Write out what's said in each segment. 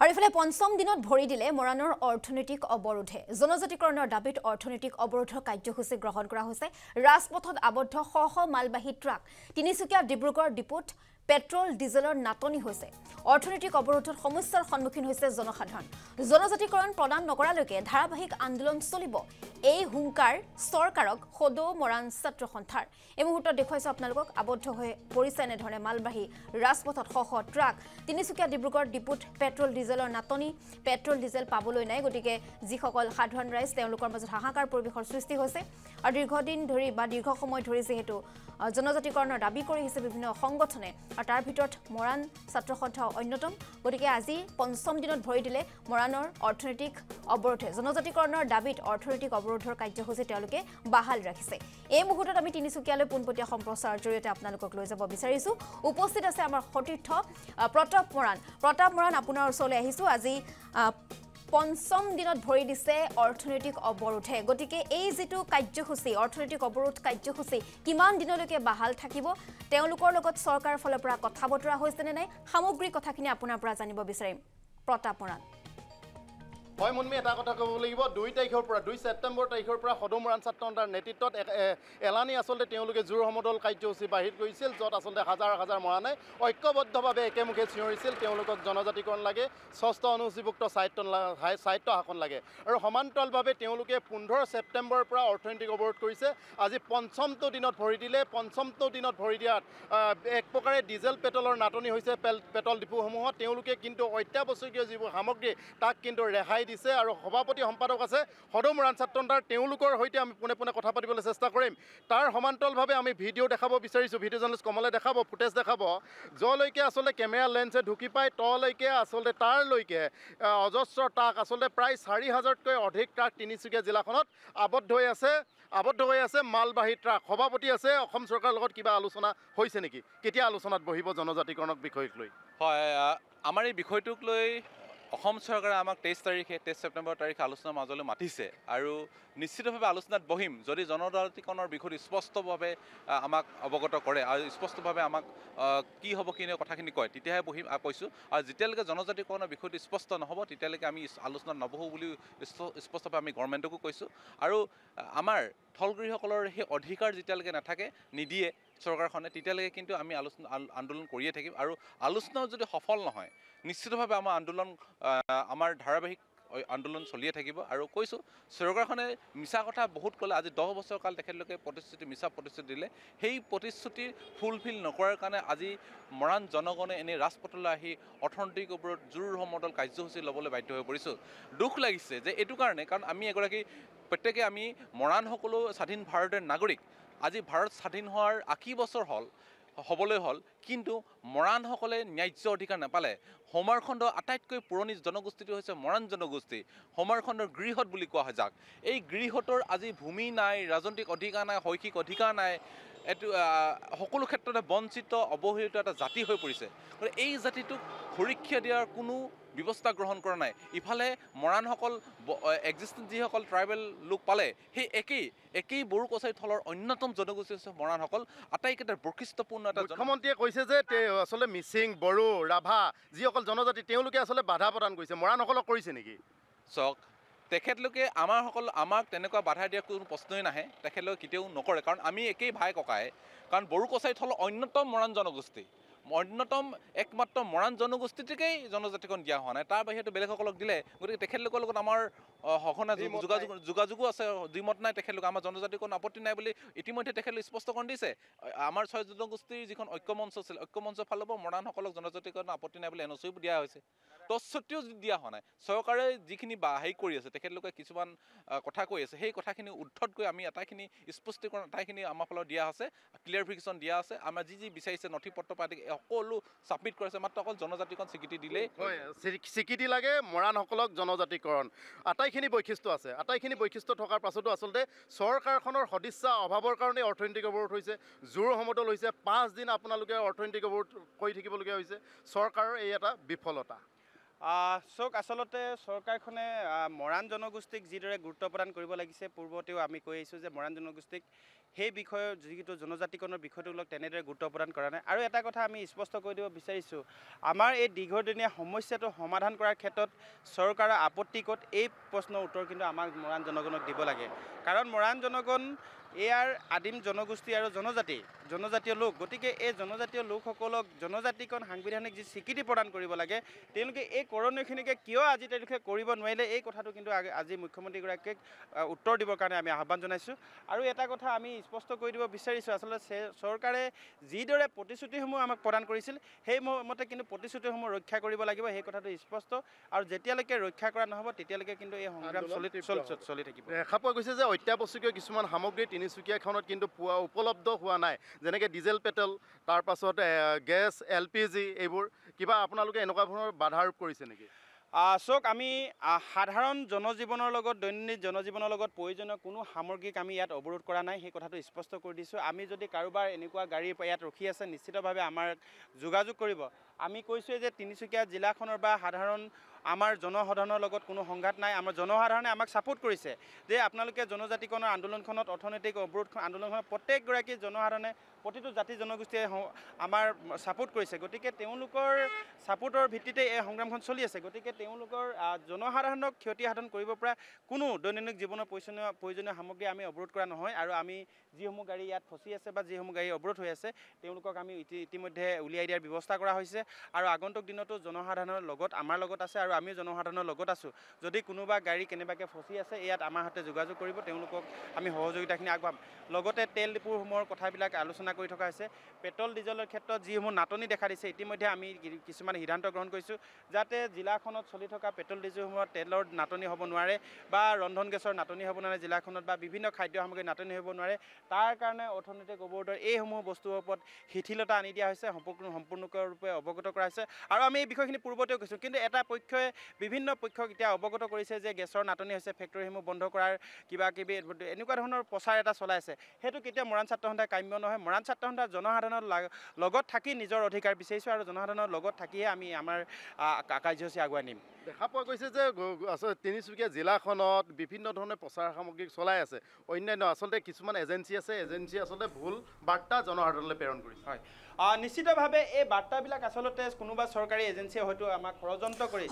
আৰু ইফালে পঞ্চম দিনত ভৰি দিলে মৰাণৰ অৰ্থনৈতিক অৱৰোধে জনজাতিকৰণৰ দাবীত অৰ্থনৈতিক অৱৰোধৰ কাৰ্যসূচী গ্ৰহণ কৰা হৈছে ৰাজপথত আবদ্ধ শ মালবাহী ট্ৰাক তিনিচুকীয়া ডিব্ৰুগড় ডিপোত পেট্ৰল ডিজেলৰ নাটনি হৈছে অৰ্থনৈতিক অৱৰোধৰ সমস্যাৰ সন্মুখীন হৈছে জনসাধাৰণ জনজাতিকৰণ প্ৰদান নকৰালৈকে ধাৰাবাহিক আন্দোলন চলিব এই হুংকাৰ চৰকাৰক সদৌ মৰাণ ছাত্ৰ সন্থাৰ এই মুহূৰ্তত দেখুৱাইছো আপোনালোকক আবদ্ধ হৈ পৰিছে এনেধৰণে মালবাহী ৰাজপথত শ ট্ৰাক তিনিচুকীয়া ডিব্ৰুগড় ডিপোত পেট্ৰল ডিজেলৰ নাটনি পেট্ৰল ডিজেল পাবলৈ নাই গতিকে যিসকল সাধাৰণ ৰাইজ তেওঁলোকৰ মাজত হাহাকাৰ পৰিৱেশৰ সৃষ্টি হৈছে আৰু দীৰ্ঘদিন ধৰি বা দীৰ্ঘ সময় ধৰি যেহেতু জনজাতিকৰণৰ দাবী কৰি আহিছে বিভিন্ন সংগঠনে আৰু তাৰ ভিতৰত মৰাণ ছাত্ৰ সন্থা অন্যতম গতিকে আজি পঞ্চম দিনত ভৰি দিলে মৰাণৰ অৰ্থনৈতিক অৱৰোধে জনজাতিকৰণৰ দাবীত অৰ্থনৈতিক অৱৰোধৰ কাৰ্যসূচী তেওঁলোকে বাহাল ৰাখিছে এই মুহূৰ্তত আমি তিনিচুকীয়ালৈ পোনপটীয়া সম্প্ৰচাৰৰ জৰিয়তে আপোনালোকক লৈ যাব বিচাৰিছো উপস্থিত আছে আমাৰ সতীৰ্থ প্ৰতাপ মৰাণ আপোনাৰ ওচৰলৈ আহিছো আজি পঞ্চম দিনত ভৰি দিছে অৰ্থনৈতিক অৱৰোধে গতিকে এই যেটো কাৰ্যসূচী অৰ্থনৈতিক অৱৰোধ কাৰ্যসূচী কিমান দিনলৈকে বাহাল থাকিব তেওঁলোকৰ লগত চৰকাৰৰ ফালৰ পৰা কথা বতৰা হৈছে নে নাই সামগ্ৰিক কথাখিনি আপোনাৰ পৰা জানিব বিচাৰিম প্ৰতাপ মৰাণ হয় মনমি এটা কথা ক'ব লাগিব 2 তাৰিখৰ পৰা 2 ছেপ্টেম্বৰ তাৰিখৰ পৰা সদৌ মৰাণ ছাত্ৰ সন্থাৰ নেতৃত্বত এলানি আচলতে তেওঁলোকে জোৰ সমদল কাৰ্যসূচী বাহিৰ কৰিছিল য'ত আচলতে হাজাৰ মৰাণে ঐক্যবদ্ধভাৱে একেমুখে চিঞৰিছিল তেওঁলোকক জনজাতিকৰণ লাগে ষষ্ঠ অনুসূচীভুক্ত সাহিত্য শাসন লাগে আৰু সমান্তৰালভাৱে তেওঁলোকে 15 ছেপ্টেম্বৰৰ পৰা অৰ্থনৈতিক অৱৰোধ কৰিছে আজি পঞ্চমটো দিনত ভৰি দিলে পঞ্চমটো দিনত ভৰি দিয়াত এক প্ৰকাৰে ডিজেল পেট্ৰলৰ নাটনি হৈছে পেট্ৰল ডিপুসমূহত তেওঁলোকে কিন্তু অত্যাৱশ্যকীয় যিবোৰ সামগ্ৰী তাক কিন্তু ৰেহাই দিছে আৰু সভাপতি সম্পাদক আছে সদৌ মৰাণ ছাত্ৰ সন্থাৰ তেওঁলোকৰ সৈতে আমি পোনে কথা পাতিবলৈ চেষ্টা কৰিম তাৰ সমান্তৰালভাৱে আমি ভিডিঅ' দেখাব বিচাৰিছোঁ ভিডিঅ' জাৰ্নেলিষ্ট কমলে দেখাব ফুটেজ দেখাব যলৈকে আচলতে কেমেৰা লেন্সে ঢুকি পায় তলৈকে আচলতে তাৰলৈকে অজস্ৰ ট্ৰাক আচলতে প্ৰায় 4000তকৈ অধিক ট্ৰাক তিনিচুকীয়া জিলাখনত আবদ্ধ হৈ আছে মালবাহী ট্ৰাক সভাপতি আছে অসম চৰকাৰৰ লগত কিবা আলোচনা হৈছে নেকি কেতিয়া আলোচনাত বহিব জনজাতিকৰণক বিষয়ক লৈ হয় আমাৰ এই বিষয়টোক লৈ অসম চৰকাৰে আমাক 23 ছেপ্টেম্বৰ তাৰিখে আলোচনাৰ মাজলৈ মাতিছে আৰু নিশ্চিতভাৱে আলোচনাত বহিম যদি জনজাতিকৰণৰ বিষয়টো স্পষ্টভাৱে আমাক অৱগত কৰে আৰু স্পষ্টভাৱে আমাক কি হ'ব কি নহয় কথাখিনি কয় তেতিয়াহে বহিম কৈছোঁ আৰু যেতিয়ালৈকে জনজাতিকৰণৰ বিষয়টো স্পষ্ট নহ'ব তেতিয়ালৈকে আমি আলোচনাত নবহোঁ বুলি স্পষ্টভাৱে আমি গভৰ্ণমেণ্টকো কৈছোঁ আৰু আমাৰ স্থলগৃহসকলৰ সেই অধিকাৰ যেতিয়ালৈকে নাথাকে নিদিয়ে চৰকাৰখনে তেতিয়ালৈকে কিন্তু আমি আন্দোলন কৰিয়ে থাকিম আৰু আলোচনাও যদি সফল নহয় নিশ্চিতভাৱে আমাৰ ধাৰাবাহিক আন্দোলন চলিয়ে থাকিব আৰু কৈছোঁ চৰকাৰখনে মিছা কথা বহুত ক'লে আজি 10 বছৰ কাল তেখেতলোকে মিছা প্ৰতিশ্ৰুতি দিলে সেই প্ৰতিশ্ৰুতি ফুলফিল নকৰাৰ কাৰণে আজি মৰাণ জনগণে এনেই ৰাজপথলৈ আহি অৰ্থনৈতিক ওপৰত জোৰ সমদল কাৰ্যসূচী ল'বলৈ বাধ্য হৈ পৰিছোঁ দুখ লাগিছে যে এইটো কাৰণে কাৰণ আমি এগৰাকী প্ৰত্যেকে আমি মৰাণসকলো স্বাধীন ভাৰতৰ নাগৰিক আজি ভাৰত স্বাধীন হোৱাৰ 80 বছৰ হ'বলৈ হ'ল কিন্তু মৰাণসকলে ন্যায্য অধিকাৰ নাপালে হোমাৰখণ্ড আটাইতকৈ পুৰণি জনগোষ্ঠীটো হৈছে মৰাণ জনগোষ্ঠী হোমাৰখণ্ডৰ গৃহত বুলি কোৱা হয় যাক এই গৃহতৰ আজি ভূমি নাই ৰাজনৈতিক অধিকাৰ নাই শৈক্ষিক অধিকাৰ নাই এইটো সকলো ক্ষেত্ৰতে বঞ্চিত অৱহেলিত এটা জাতি হৈ পৰিছে গতিকে এই জাতিটোক সুৰক্ষা দিয়াৰ কোনো ব্যৱস্থা গ্ৰহণ কৰা নাই ইফালে মৰাণসকল এক্সিষ্টেণ্ট যিসকল ট্ৰাইবেল লোক পালে সেই একেই বড়ো কছাৰী থলৰ অন্যতম জনগোষ্ঠী হৈছে মৰাণসকল আটাইকেইটা বৈশিষ্ট্যপূৰ্ণ এটা মুখ্যমন্ত্ৰীয়ে কৈছে যে আচলতে মিচিং বড়ো ৰাভা যিসকল জনজাতি তেওঁলোকে আচলতে বাধা প্ৰদান কৰিছে মৰাণসকলক কৰিছে নেকি চাওক তেখেতলোকে আমাক তেনেকুৱা বাধা দিয়াৰ কোনো প্ৰশ্নই নাহে তেখেতলোকে কেতিয়াও নকৰে কাৰণ আমি একেই ভাই ককাই কাৰণ বড়ো কছাৰী থলৰ অন্যতম মৰাণ জনগোষ্ঠী অন্যতম একমাত্ৰ মৰাণ জনগোষ্ঠীটিকেই জনজাতিকৰণ দিয়া হোৱা নাই তাৰ বাহিৰেতো বেলেগসকলক দিলে গতিকে তেখেতলোকৰ লগত আমাৰ সঘনাই যোগাযোগো আছে দ্বিমত নাই তেখেতলোক আমাৰ জনজাতিকৰণ আপত্তি নাই বুলি ইতিমধ্যে তেখেতলোকে স্পষ্টকৰণ দিছে আমাৰ 6 জনগোষ্ঠীৰ যিখন ঐক্যমঞ্চ আছিল ঐক্যমঞ্চৰ ফালৰ পৰা মৰাণসকলক জনজাতিকৰণ আপত্তি নাই বুলি এনঅ'চিও দিয়া হৈছে তৎসত্ত্বেও দিয়া হোৱা নাই চৰকাৰে যিখিনি হেৰি কৰি আছে তেখেতলোকে কিছুমান কথা কৈ আছে সেই কথাখিনি উদ্ধত গৈ আমি আটাইখিনি স্পষ্টীকৰণ আটাইখিনি আমাৰ ফালৰ দিয়া আছে ক্লিয়াৰিফিকেশ্যন দিয়া আছে আমাৰ যি বিচাৰিছে নথি পত্ৰ পাতি সকলো ছাবমিট কৰিছে মাত্ৰ অকল জনজাতিকৰণ স্বীকৃতি দিলেই হয় স্বীকৃতি লাগে মৰাণসকলক জনজাতিকৰণ আটাইখিনি বৈশিষ্ট্য আছে আটাইখিনি বৈশিষ্ট্য থকাৰ পাছতো আচলতে চৰকাৰখনৰ সদিচ্ছা অভাৱৰ কাৰণে অৰ্থনৈতিক অৱৰোধ হৈছে জোৰ সমদল হৈছে 5 দিন আপোনালোকে অৰ্থনৈতিক অৱৰোধ কৰি থাকিবলগীয়া হৈছে চৰকাৰৰ এই এটা বিফলতা চক আচলতে চৰকাৰখনে মৰাণ জনগোষ্ঠীক যিদৰে গুৰুত্ব প্ৰদান কৰিব লাগিছে পূৰ্বতেও আমি কৈ আহিছোঁ যে মৰাণ জনগোষ্ঠীক সেই বিষয়ৰ যিটো জনজাতিকৰণৰ বিষয়টোক তেনেদৰে গুৰুত্ব প্ৰদান কৰা নাই আৰু এটা কথা আমি স্পষ্ট কৰি দিব বিচাৰিছোঁ আমাৰ এই দীৰ্ঘদিনীয়া সমস্যাটো সমাধান কৰাৰ ক্ষেত্ৰত চৰকাৰৰ আপত্তি ক'ত এই প্ৰশ্নৰ উত্তৰ কিন্তু আমাক মৰাণ জনগণক দিব লাগে কাৰণ মৰাণ জনগণ ইয়াৰ আদিম জনগোষ্ঠী আৰু জনজাতীয় লোক গতিকে এই জনজাতীয় লোকসকলক জনজাতিকৰণ সাংবিধানিক যি স্বীকৃতি প্ৰদান কৰিব লাগে তেওঁলোকে এই কৰণীয়খিনিকে কিয় আজি তেওঁলোকে কৰিব নোৱাৰিলে এই কথাটো কিন্তু আজি মুখ্যমন্ত্ৰীগৰাকীক উত্তৰ দিবৰ কাৰণে আমি আহ্বান জনাইছোঁ আৰু এটা কথা আমি স্পষ্ট কৰি দিব বিচাৰিছোঁ আচলতে চৰকাৰে যিদৰে প্ৰতিশ্ৰুতিসমূহ আমাক প্ৰদান কৰিছিল সেই মতে কিন্তু প্ৰতিশ্ৰুতিসমূহ ৰক্ষা কৰিব লাগিব সেই কথাটো স্পষ্ট আৰু যেতিয়ালৈকে ৰক্ষা কৰা নহ'ব তেতিয়ালৈকে কিন্তু এই সংগ্ৰাম চলি থাকিব দেখা পোৱা গৈছে যে অত্যাৱশ্যকীয় কিছুমান সামগ্ৰী তিনিচুকীয়াখনত কিন্তু উপলব্ধ হোৱা নাই যেনেকৈ ডিজেল পেট্ৰল তাৰপাছত গেছ LPG এইবোৰ কিবা আপোনালোকে এনেকুৱা ধৰণৰ বাধা আৰোপ কৰিছে নেকি চক আমি সাধাৰণ জনজীৱনৰ লগত দৈনন্দিন জনজীৱনৰ লগত প্ৰয়োজনীয় কোনো সামগ্ৰীক আমি ইয়াত অৱৰোধ কৰা নাই সেই কথাটো স্পষ্ট কৰি দিছোঁ আমি যদি কাৰোবাৰ এনেকুৱা গাড়ী ইয়াত ৰখি আছে নিশ্চিতভাৱে আমাৰ যোগাযোগ কৰিব আমি কৈছোঁৱে যে তিনিচুকীয়া জিলাখনৰ বা সাধাৰণ আমাৰ জনসাধাৰণৰ লগত কোনো সংঘাত নাই আমাৰ জনসাধাৰণে আমাক ছাপোৰ্ট কৰিছে যে আপোনালোকে জনজাতিকৰণৰ আন্দোলনখনত অৰ্থনৈতিক অৱৰোধ আন্দোলনখনত প্ৰত্যেকগৰাকী জনসাধাৰণে প্ৰতিটো জাতি জনগোষ্ঠীয়ে আমাৰ ছাপোৰ্ট কৰিছে গতিকে তেওঁলোকৰ ছাপোৰ্টৰ ভিত্তিতে এই সংগ্ৰামখন চলি আছে গতিকে তেওঁলোকৰ জনসাধাৰণক ক্ষতিসাধন কৰিব পৰা কোনো দৈনন্দিন জীৱনৰ প্ৰয়োজনীয় সামগ্ৰী আমি অৱৰোধ কৰা নহয় আৰু আমি যিসমূহ গাড়ী ইয়াত ফচি আছে বা যিসমূহ গাড়ী অৱৰোধ হৈ আছে তেওঁলোকক আমি ইতিমধ্যে উলিয়াই দিয়াৰ ব্যৱস্থা কৰা হৈছে আৰু আগন্তুক দিনতো জনসাধাৰণৰ লগত আমাৰ লগত আছে আৰু আমি জনসাধাৰণৰ লগত আছোঁ যদি কোনোবা গাড়ী কেনেবাকৈ ফচি আছে ইয়াত আমাৰ সৈতে যোগাযোগ কৰিব তেওঁলোকক আমি সহযোগিতাখিনি আগবঢ়াম লগতে তেল ডিপুসমূহৰ কথাবিলাক আলোচনা কৰি থকা হৈছে পেট্ৰল ডিজেলৰ ক্ষেত্ৰত যিসমূহ নাটনি দেখা দিছে ইতিমধ্যে আমি কিছুমান সিদ্ধান্ত গ্ৰহণ কৰিছোঁ যাতে জিলাখনত চলি থকা পেট্ৰল ডিজেলসমূহত তেলৰ নাটনি হ'ব নোৱাৰে বা ৰন্ধন গেছৰ নাটনি হ'ব নোৱাৰে জিলাখনত বা বিভিন্ন খাদ্য সামগ্ৰীৰ নাটনি হ'ব নোৱাৰে তাৰ কাৰণে অৰ্থনৈতিক অৱৰোধৰ এইসমূহ বস্তুৰ ওপৰত শিথিলতা আনি দিয়া হৈছে সম্পূৰ্ণৰূপে অৱগত কৰা হৈছে আৰু আমি এই বিষয়খিনি পূৰ্বতেও কৈছোঁ কিন্তু এটা পক্ষই বিভিন্ন পক্ষক এতিয়া অৱগত কৰিছে যে গেছৰ নাটনি হৈছে ফেক্টৰীসমূহ বন্ধ কৰাৰ কিবা কিবি এনেকুৱা ধৰণৰ প্ৰচাৰ এটা চলাইছে সেইটো কেতিয়া মৰাণ ছাত্ৰ সন্থাই কাম্য নহয় মৰাণ ছাত্ৰ সন্থা জনসাধাৰণৰ লগত থাকি নিজৰ অধিকাৰ বিচাৰিছোঁ আৰু জনসাধাৰণৰ লগত থাকিয়ে আমি আমাৰ কাৰ্যসূচী আগুৱাই নিম দেখা পোৱা গৈছে যে তিনিচুকীয়া জিলাখনত বিভিন্ন ধৰণে প্ৰচাৰ সামগ্ৰী চলাই আছে অন্যান্য আচলতে কিছুমান এজেঞ্চি আছে এজেঞ্চি আচলতে ভুল বাৰ্তা জনসাধাৰণলৈ প্ৰেৰণ কৰিছে হয় নিশ্চিতভাৱে এই বাৰ্তাবিলাক আচলতে কোনোবা চৰকাৰী এজেঞ্চিয়ে হয়তো আমাক ষড়যন্ত্ৰ কৰি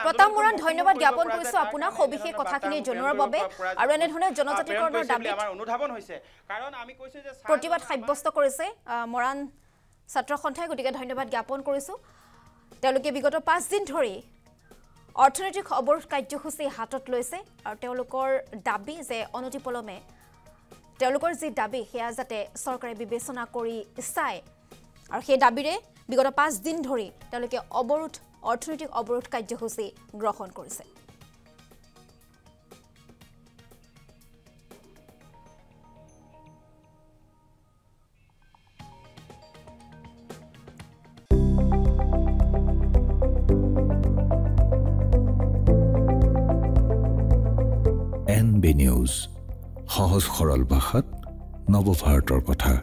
প্ৰতাপ মৰাণ ধন্যবাদ জ্ঞাপন কৰিছোঁ আপোনাক সবিশেষ কথাখিনি জনোৱাৰ বাবে আৰু এনেধৰণে জনজাতিকৰণৰ দাবী আমাৰ অনুধাৱন হৈছে কাৰণ আমি কৈছোঁ যে প্ৰতিবাদ সাব্যস্ত কৰিছে মৰাণ ছাত্ৰ সন্থাই গতিকে ধন্যবাদ জ্ঞাপন কৰিছোঁ তেওঁলোকে বিগত 5 দিন ধৰি অৰ্থনৈতিক অৱৰোধ কাৰ্যসূচী হাতত লৈছে আৰু তেওঁলোকৰ দাবী যে অনতিপলমে তেওঁলোকৰ যি দাবী সেয়া যাতে চৰকাৰে বিবেচনা কৰি চায় আৰু সেই দাবীৰে বিগত 5 দিন ধৰি তেওঁলোকে অৰ্থনৈতিক অৱৰোধ কাৰ্যসূচী গ্ৰহণ কৰিছে NB নিউজ সহজ সৰল ভাষাত নৱভাৰতৰ কথা